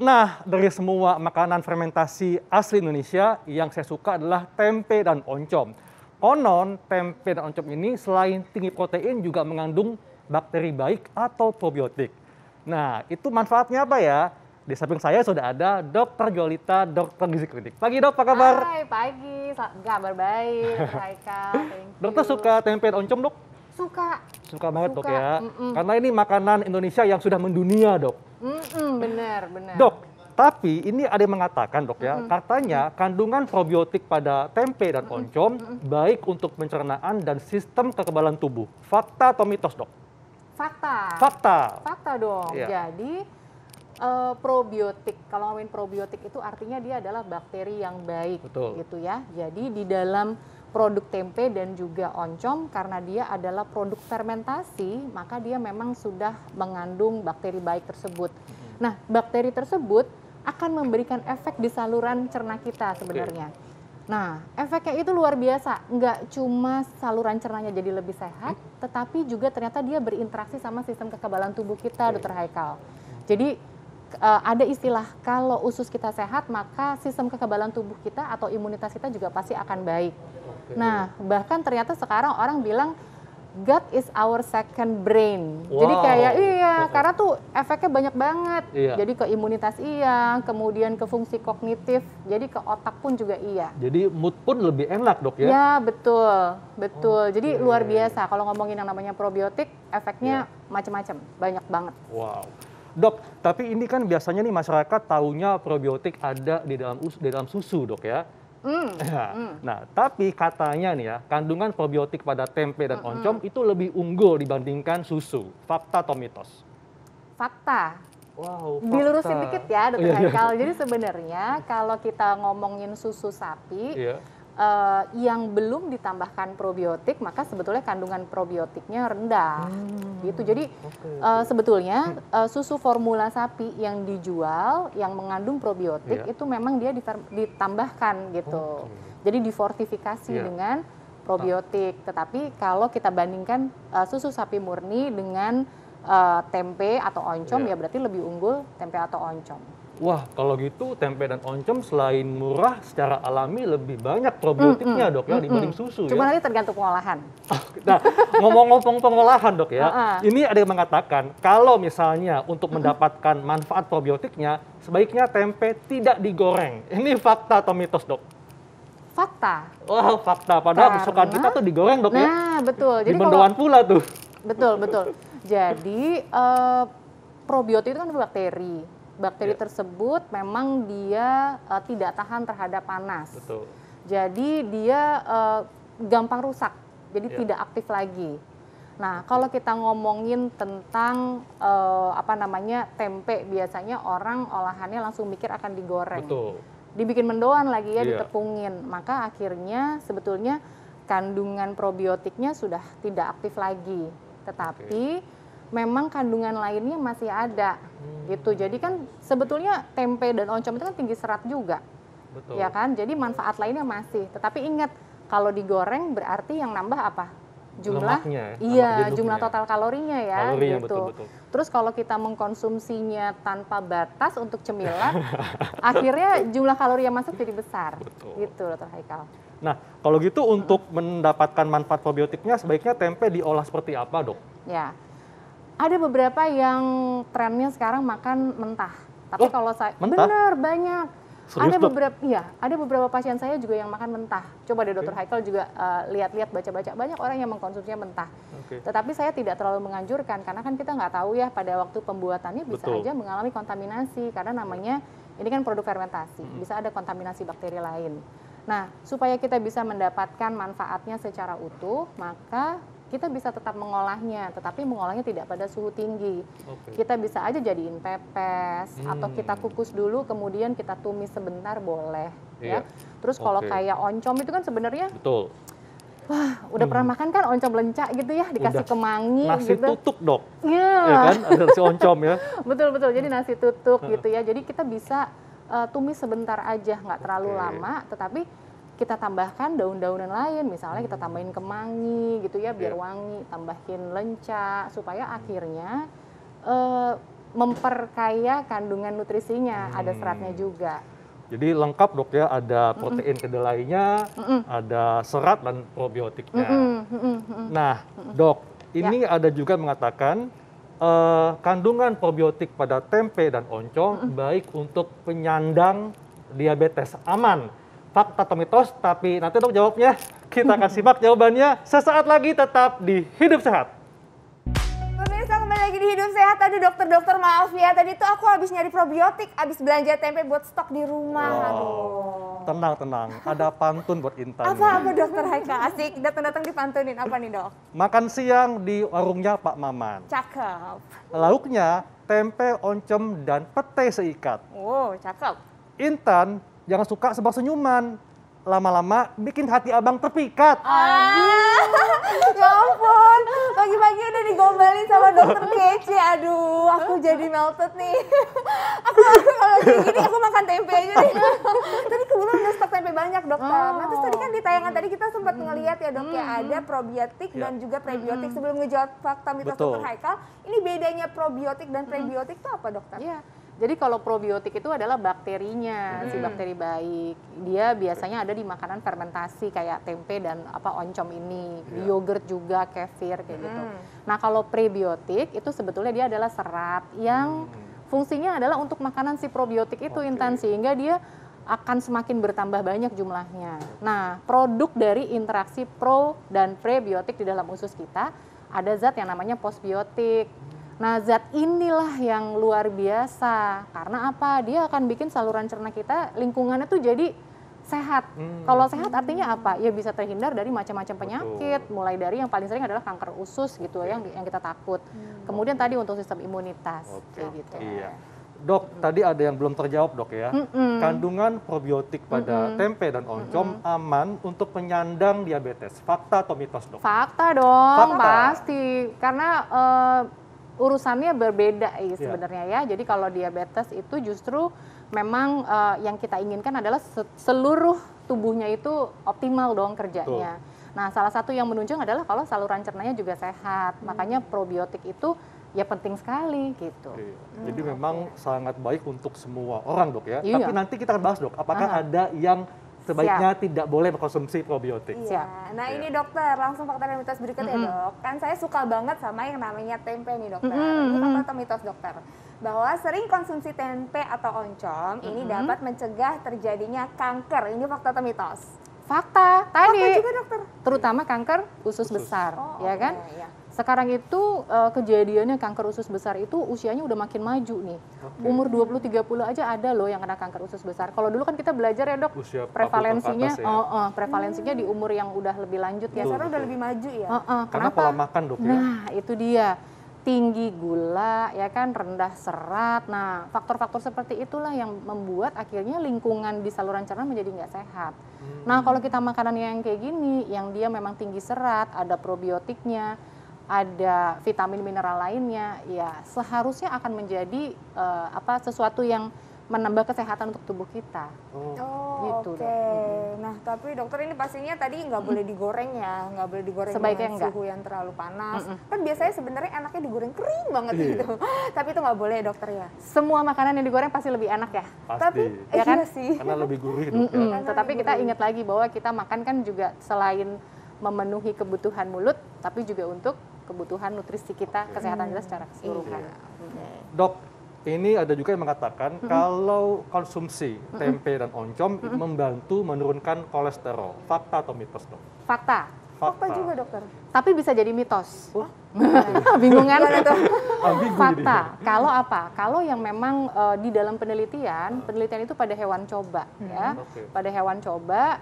Nah, dari semua makanan fermentasi asli Indonesia, yang saya suka adalah tempe dan oncom. Konon, tempe dan oncom ini selain tinggi protein juga mengandung bakteri baik atau probiotik. Nah, itu manfaatnya apa ya? Di samping saya sudah ada Dr. Jolita, dokter gizi klinik. Pagi dok, apa kabar? Hai, pagi. Kabar baik, Dr. Haikal. Thank you. Dokter suka tempe dan oncom dok? Suka. Suka banget dok Suka. ya. Karena ini makanan Indonesia yang sudah mendunia dok. Bener. Dok, tapi ini ada yang mengatakan dok ya, katanya kandungan probiotik pada tempe dan oncom baik untuk pencernaan dan sistem kekebalan tubuh. Fakta atau mitos dok? Fakta. Fakta. Fakta dong. Iya. Jadi probiotik, kalau ngomongin probiotik itu artinya dia adalah bakteri yang baik. Betul. Gitu ya. Jadi di dalam produk tempe dan juga oncom, karena dia adalah produk fermentasi, maka dia memang sudah mengandung bakteri baik tersebut. Nah, bakteri tersebut akan memberikan efek di saluran cerna kita sebenarnya. Nah, efeknya itu luar biasa. Nggak cuma saluran cernanya jadi lebih sehat, tetapi juga ternyata dia berinteraksi sama sistem kekebalan tubuh kita, Dr. Haikal. Jadi ada istilah, kalau usus kita sehat, maka sistem kekebalan tubuh kita atau imunitas kita juga pasti akan baik. Nah, bahkan ternyata sekarang orang bilang gut is our second brain. Jadi kayak karena tuh efeknya banyak banget. Iya. Jadi ke imunitas iya, kemudian ke fungsi kognitif, jadi ke otak pun juga iya. Jadi mood pun lebih enak dok ya? Ya, betul. Jadi luar biasa kalau ngomongin yang namanya probiotik, efeknya macam-macam, banyak banget. Wow. Dok, tapi ini kan biasanya nih masyarakat taunya probiotik ada di dalam susu dok ya? Nah, tapi katanya nih ya, kandungan probiotik pada tempe dan oncom itu lebih unggul dibandingkan susu. Fakta atau mitos? Fakta. Wow, fakta. Dilurusin dikit ya, Dr. Haikal. Jadi sebenarnya kalau kita ngomongin susu sapi, yang belum ditambahkan probiotik, maka sebetulnya kandungan probiotiknya rendah. Gitu. Jadi sebetulnya susu formula sapi yang dijual, yang mengandung probiotik, itu memang dia ditambahkan gitu. Jadi difortifikasi dengan probiotik. Tetapi kalau kita bandingkan susu sapi murni dengan tempe atau oncom, ya berarti lebih unggul tempe atau oncom. Wah, kalau gitu tempe dan oncom selain murah, secara alami lebih banyak probiotiknya dok ya dibanding susu. Cuma ya. nanti tergantung pengolahan. Nah, ngomong-ngomong pengolahan dok ya, ini ada yang mengatakan kalau misalnya untuk mendapatkan manfaat probiotiknya, sebaiknya tempe tidak digoreng. Ini fakta atau mitos dok? Fakta. Wah, fakta. Padahal kesukaan kita tuh digoreng dok ya. Nah, betul. Jadi di mendoan pula tuh. Betul. Jadi probiotik itu kan bakteri. Bakteri tersebut memang dia tidak tahan terhadap panas. Betul. Jadi dia gampang rusak, jadi tidak aktif lagi. Nah, kalau kita ngomongin tentang tempe, biasanya orang olahannya langsung mikir akan digoreng. Betul. Dibikin mendoan lagi ya, ditepungin. Maka akhirnya sebetulnya kandungan probiotiknya sudah tidak aktif lagi. Tetapi memang kandungan lainnya masih ada gitu. Jadi kan sebetulnya tempe dan oncom itu kan tinggi serat juga. Betul. Ya kan? Jadi manfaat lainnya masih. Tetapi ingat, kalau digoreng berarti yang nambah apa? Jumlah jumlah total kalorinya ya. Kalorinya, gitu. betul. Terus kalau kita mengkonsumsinya tanpa batas untuk cemilan, akhirnya jumlah kalori yang masuk jadi besar. Betul. Gitu, Dr. Haikal. Nah, kalau gitu untuk mendapatkan manfaat probiotiknya sebaiknya tempe diolah seperti apa, dok? Ya. Ada beberapa yang trennya sekarang makan mentah. Tapi kalau saya benar banyak. Serius, Ada beberapa pasien saya juga yang makan mentah. Coba deh Dr. Haikal juga lihat-lihat, baca-baca, banyak orang yang mengkonsumsinya mentah. Tetapi saya tidak terlalu menganjurkan karena kan kita nggak tahu ya pada waktu pembuatannya bisa aja mengalami kontaminasi karena namanya ini kan produk fermentasi. Bisa ada kontaminasi bakteri lain. Nah, supaya kita bisa mendapatkan manfaatnya secara utuh, maka kita bisa tetap mengolahnya, tetapi mengolahnya tidak pada suhu tinggi. Kita bisa aja jadiin pepes, atau kita kukus dulu, kemudian kita tumis sebentar boleh. Ya. Terus kalau kayak oncom itu kan sebenarnya, wah, udah pernah makan kan oncom lencak gitu ya, dikasih kemangi nasi gitu. tutuk dok, ya kan, ada nasi oncom ya. Betul, jadi nasi tutuk gitu ya. Jadi kita bisa tumis sebentar aja, nggak terlalu lama, tetapi kita tambahkan daun-daunan lain, misalnya kita tambahin kemangi gitu ya biar wangi, tambahin lenca supaya akhirnya memperkaya kandungan nutrisinya, ada seratnya juga. Jadi lengkap dok ya, ada protein kedelainya, ada serat dan probiotiknya. Nah dok, ini ada juga mengatakan kandungan probiotik pada tempe dan oncom baik untuk penyandang diabetes. Aman? Fakta atau mitos? Tapi nanti dok jawabnya. Kita akan simak jawabannya sesaat lagi, tetap di Hidup Sehat. Pemirsa, kembali lagi di Hidup Sehat. Tadi dokter maaf ya, tadi tuh aku habis nyari probiotik, habis belanja tempe buat stok di rumah. Aduh. Tenang, ada pantun buat Intan. Apa dokter Haika? Asik, datang-datang dipantunin. Apa nih dok? Makan siang di warungnya Pak Maman. Cakep. Lauknya tempe, oncom, dan pete seikat. Oh, cakep. Intan, jangan suka sebar senyuman. Lama-lama bikin hati abang terpikat. Ya ampun, pagi-pagi udah digombalin sama dokter kece. Aduh, aku jadi melted nih. Aku kalau kayak gini aku makan tempe aja nih. Tadi kebetulan udah stok tempe banyak dokter. Nah terus tadi kan di tayangan tadi kita sempat ngeliat ya dok ya, ada probiotik dan juga prebiotik. Sebelum ngejawab fakta mitos Betul. dokter Haikal, ini bedanya probiotik dan prebiotik itu apa dokter? Iya. Jadi kalau probiotik itu adalah bakterinya, si bakteri baik. Dia biasanya ada di makanan fermentasi kayak tempe dan oncom ini, di yogurt juga, kefir kayak gitu. Nah, kalau prebiotik itu sebetulnya dia adalah serat yang fungsinya adalah untuk makanan si probiotik itu Intan, sehingga dia akan semakin bertambah banyak jumlahnya. Nah, produk dari interaksi pro dan prebiotik di dalam usus kita ada zat yang namanya postbiotik. Nah, zat inilah yang luar biasa. Karena apa? Dia akan bikin saluran cerna kita, lingkungannya tuh jadi sehat. Kalau sehat artinya apa? Ya bisa terhindar dari macam-macam penyakit. Mulai dari yang paling sering adalah kanker usus gitu yang kita takut. Kemudian tadi untuk sistem imunitas kayak gitu. Iya. Dok, tadi ada yang belum terjawab dok ya. Kandungan probiotik pada tempe dan oncom aman untuk penyandang diabetes. Fakta atau mitos dok? Fakta dong, Fakta. pasti. Karena urusannya berbeda sebenarnya ya. Jadi kalau diabetes itu justru memang yang kita inginkan adalah seluruh tubuhnya itu optimal dong kerjanya. Nah, salah satu yang menunjang adalah kalau saluran cernanya juga sehat. Makanya probiotik itu ya penting sekali gitu. Jadi memang sangat baik untuk semua orang dok ya. Iya. Tapi nanti kita akan bahas dok, apakah ada yang sebaiknya tidak boleh mengkonsumsi probiotik. Iya. Nah ini dokter, langsung fakta dan mitos berikutnya dok. Kan saya suka banget sama yang namanya tempe nih dokter. Ini fakta atau mitos dokter? Bahwa sering konsumsi tempe atau oncom ini dapat mencegah terjadinya kanker. Ini fakta atau mitos? Fakta tadi. Fakta juga dokter. Terutama kanker usus besar, ya kan? Iya. Sekarang itu kejadiannya kanker usus besar itu usianya udah makin maju nih. Umur 20-30 aja ada loh yang kena kanker usus besar. Kalau dulu kan kita belajar ya dok, Usia 40 prevalensinya ke atas ya. prevalensinya di umur yang udah lebih lanjut ya. Biasanya udah lebih maju ya. Karena Kenapa? pola makan dok ya. Nah, itu dia. Tinggi gula, ya kan, rendah serat. Nah, faktor-faktor seperti itulah yang membuat akhirnya lingkungan di saluran cerna menjadi nggak sehat. Nah, kalau kita makanan yang kayak gini, yang dia memang tinggi serat, ada probiotiknya, ada vitamin mineral lainnya, ya seharusnya akan menjadi sesuatu yang menambah kesehatan untuk tubuh kita. Gitu, Oke. Dok. Nah, tapi dokter ini pastinya tadi nggak boleh digoreng ya, nggak boleh digoreng Sebaiknya dengan enggak. suhu yang terlalu panas. Kan biasanya sebenarnya enaknya digoreng kering banget gitu. Tapi itu nggak boleh ya, dokter ya. Semua makanan yang digoreng pasti lebih enak ya. Pasti. Tapi Ya kan? iya sih. Karena lebih gurih dok ya. Tetapi kita ingat lagi bahwa kita makan kan juga selain memenuhi kebutuhan mulut, tapi juga untuk kebutuhan nutrisi kita, kesehatan kita secara keseluruhan. Dok, ini ada juga yang mengatakan kalau konsumsi tempe dan oncom membantu menurunkan kolesterol. Fakta atau mitos dok? Fakta. Fakta juga dokter. Tapi bisa jadi mitos. Bingung kan? Ambigu Fakta. Kalau apa? Kalau yang memang di dalam penelitian itu pada hewan coba ya. Oke. Pada hewan coba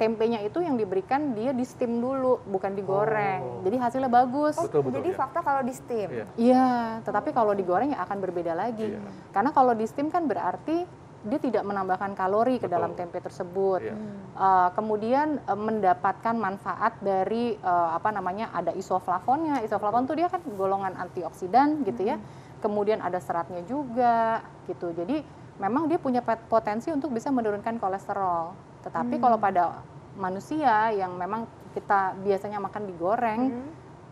tempenya itu yang diberikan dia di steam dulu, bukan digoreng. Jadi hasilnya bagus. Betul, Jadi ya. fakta kalau di steam. Iya. Iya, tetapi kalau digoreng ya akan berbeda lagi. Karena kalau di steam kan berarti dia tidak menambahkan kalori ke dalam tempe tersebut. Iya. Kemudian mendapatkan manfaat dari ada isoflavonnya. Isoflavon tuh dia kan golongan antioksidan gitu ya. Kemudian ada seratnya juga gitu. Jadi memang dia punya potensi untuk bisa menurunkan kolesterol. Tetapi kalau pada manusia yang memang kita biasanya makan digoreng,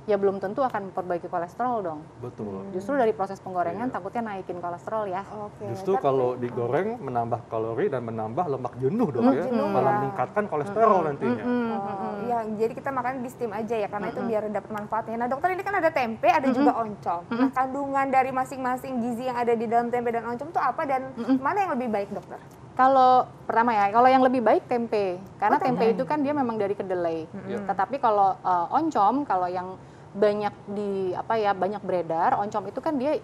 ya belum tentu akan memperbaiki kolesterol dong. Betul. Justru dari proses penggorengan Iya. takutnya naikin kolesterol ya. Oke. Justru tapi- kalau digoreng menambah kalori dan menambah lemak jenuh dong ya, jenuh malah ya. meningkatkan kolesterol nantinya. Oh, iya, jadi kita makan di steam aja ya, karena itu biar dapat manfaatnya. Nah dokter, ini kan ada tempe, ada juga oncom. Nah kandungan dari masing-masing gizi yang ada di dalam tempe dan oncom itu apa, dan mana yang lebih baik dokter? Kalau pertama ya, kalau yang lebih baik tempe, karena Oh, tempe. tempe itu kan dia memang dari kedelai. Iya. Tetapi kalau oncom, kalau yang banyak banyak beredar, oncom itu kan dia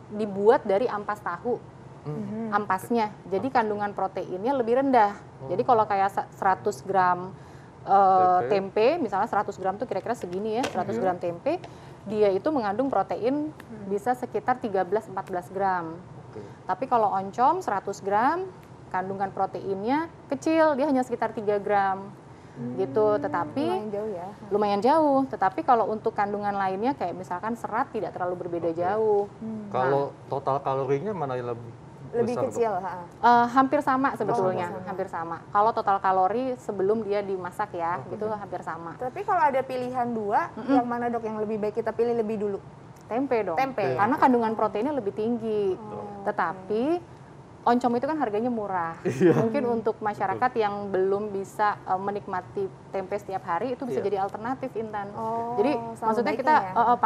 dibuat dari ampas tahu, ampasnya. Jadi kandungan proteinnya lebih rendah. Jadi kalau kayak 100 gram tempe, misalnya 100 gram tuh kira-kira segini ya, 100 gram tempe, dia itu mengandung protein bisa sekitar 13-14 gram. Oke. Tapi kalau oncom 100 gram, kandungan proteinnya kecil, dia hanya sekitar 3 gram gitu. Tetapi Lumayan jauh ya. lumayan jauh. Tetapi kalau untuk kandungan lainnya kayak misalkan serat tidak terlalu berbeda jauh. Kalau total kalorinya mana yang Lebih besar, Dok? kecil. Hampir sama sebetulnya, sama. hampir sama. Kalau total kalori sebelum dia dimasak ya, itu hampir sama. Tapi kalau ada pilihan dua, yang mana dok yang lebih baik kita pilih lebih dulu? Tempe dong. Tempe. Karena kandungan proteinnya lebih tinggi. Tetapi oncom itu kan harganya murah. Mungkin untuk masyarakat yang belum bisa menikmati tempe setiap hari itu bisa Iya. jadi alternatif, Intan. Oh, Jadi sama maksudnya baiknya kita ya.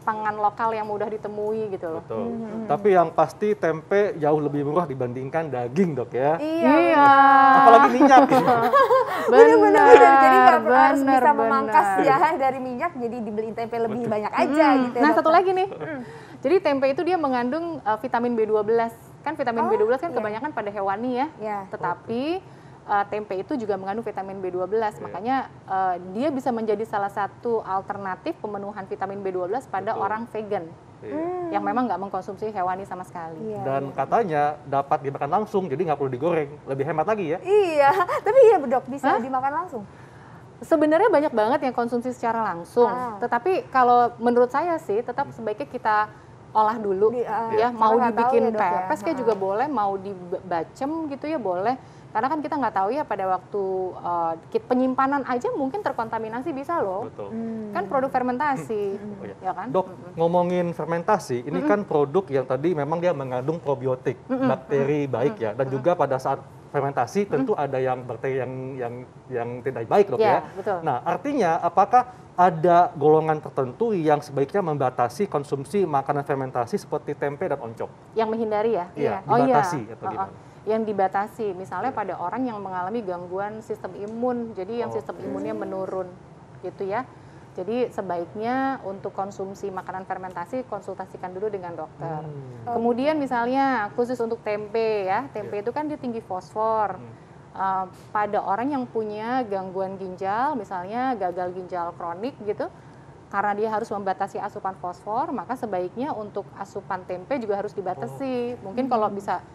pangan lokal yang mudah ditemui gitu loh. Betul. Tapi yang pasti tempe jauh lebih murah dibandingkan daging, Dok ya. Iya. Apalagi minyak. Bener-bener. Jadi nggak harus bener, bisa memangkas bener. ya dari minyak, jadi dibeliin tempe lebih banyak aja gitu ya, Nah, dokter. satu lagi nih. Jadi tempe itu dia mengandung vitamin B12. Kan vitamin B12 kan iya. kebanyakan pada hewani ya. Ya. Tetapi tempe itu juga mengandung vitamin B12. Makanya dia bisa menjadi salah satu alternatif pemenuhan vitamin B12 pada Betul. orang vegan yang memang nggak mengkonsumsi hewani sama sekali. Iya. Dan katanya dapat dimakan langsung, jadi nggak perlu digoreng. Lebih hemat lagi ya. Iya, tapi iya dok, bisa dimakan langsung. Sebenarnya banyak banget yang konsumsi secara langsung. Ah. Tetapi kalau menurut saya sih tetap sebaiknya kita olah dulu ya, mau karena nggak tahu dibikin ya, Dok, ya. pepes kayak juga boleh, mau dibacem gitu ya boleh. Karena kan kita nggak tahu ya pada waktu penyimpanan aja mungkin terkontaminasi bisa loh. Betul. Kan produk fermentasi, Oh, iya. ya kan? Dok, ngomongin fermentasi, ini kan produk yang tadi memang dia mengandung probiotik, bakteri baik ya, dan juga pada saat fermentasi tentu ada yang bakteri yang tidak baik, Dok Ya, ya. betul. Nah, artinya apakah ada golongan tertentu yang sebaiknya membatasi konsumsi makanan fermentasi seperti tempe dan oncom? Yang menghindari ya? Iya, Oh iya. dibatasi atau gimana? Yang dibatasi, misalnya pada orang yang mengalami gangguan sistem imun, jadi yang sistem imunnya menurun, gitu ya. Jadi sebaiknya untuk konsumsi makanan fermentasi konsultasikan dulu dengan dokter. Kemudian misalnya khusus untuk tempe ya, tempe itu kan dia tinggi fosfor. Pada orang yang punya gangguan ginjal, misalnya gagal ginjal kronik gitu, karena dia harus membatasi asupan fosfor, maka sebaiknya untuk asupan tempe juga harus dibatasi. Mungkin kalau bisa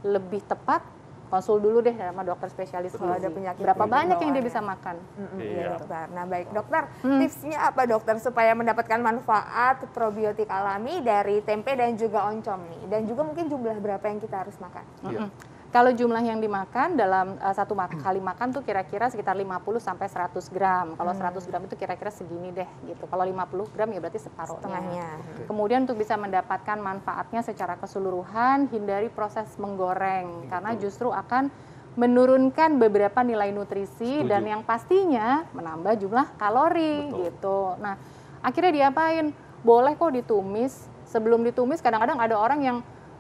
lebih tepat, konsul dulu deh sama dokter spesialis Kalau ada gizi. penyakit Berapa yang banyak yang dia bawaan bisa ya. makan. Iya Iya. dokter. Nah baik dokter, tipsnya apa dokter supaya mendapatkan manfaat probiotik alami dari tempe dan juga oncom nih? Dan juga mungkin jumlah berapa yang kita harus makan? Iya. Kalau jumlah yang dimakan dalam satu kali makan tuh kira-kira sekitar 50 sampai 100 gram. Kalau 100 gram itu kira-kira segini deh gitu. Kalau 50 gram ya berarti separuhnya. Setengahnya. Kemudian untuk bisa mendapatkan manfaatnya secara keseluruhan, hindari proses menggoreng karena justru akan menurunkan beberapa nilai nutrisi Setuju. dan yang pastinya menambah jumlah kalori Betul. gitu. Nah, akhirnya diapain? Boleh kok ditumis. Sebelum ditumis kadang-kadang ada orang yang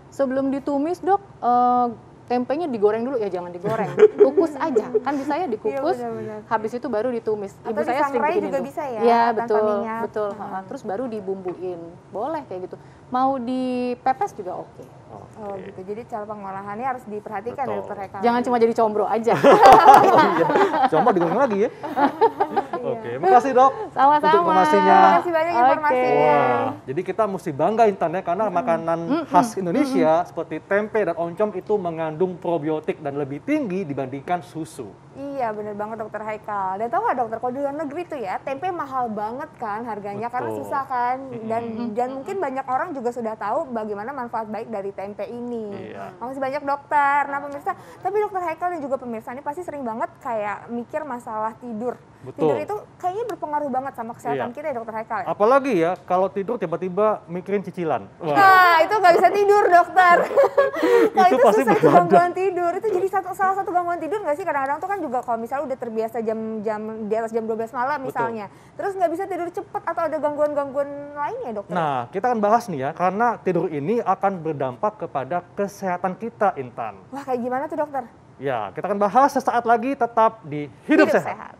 sebelum ditumis, Dok, tempenya digoreng dulu, ya jangan digoreng, kukus aja, kan bisa ya dikukus, Iya, benar-benar. habis itu baru ditumis. Atau disangrai juga bisa ya, Iya tanpa betul, minyak. betul. Terus baru dibumbuin, boleh kayak gitu. Mau dipepes juga oke. Oh gitu, jadi cara pengolahannya harus diperhatikan ya Betul. dokter Heka. Jangan cuma jadi combro aja. Oh iya, coba digoreng lagi ya. Oke, makasih Dok Sama-sama. untuk informasinya. Terima kasih banyak informasinya. Wah, jadi kita mesti bangga Intan ya, karena makanan khas Indonesia seperti tempe dan oncom itu mengandung probiotik dan lebih tinggi dibandingkan susu. Iya bener banget dokter Haikal. Dan tau gak dokter, kalau di luar negeri tuh ya tempe mahal banget kan harganya karena Betul. susah kan. Dan mungkin banyak orang juga sudah tahu bagaimana manfaat baik dari tempe ini. Iya. Makasih banyak dokter. Nah pemirsa, tapi dokter Haikal dan juga pemirsa ini pasti sering banget kayak mikir masalah tidur. Betul. Tidur itu kayaknya berpengaruh banget sama kesehatan Iya. kita ya Dokter Haikal ya? Apalagi ya kalau tidur tiba-tiba mikirin cicilan. Wah, Nah, itu nggak bisa tidur dokter. Kalau Itu itu pasti susah itu begadang. gangguan tidur. Itu jadi salah satu gangguan tidur nggak sih? Kadang-kadang tuh kan juga kalau misalnya udah terbiasa jam di atas jam 12 malam misalnya. Terus nggak bisa tidur cepet atau ada gangguan-gangguan lainnya dokter? nah kita akan bahas nih ya, karena tidur ini akan berdampak kepada kesehatan kita, Intan. Wah kayak gimana tuh dokter? Ya, kita akan bahas sesaat lagi, tetap di Hidup Sehat. Sehat.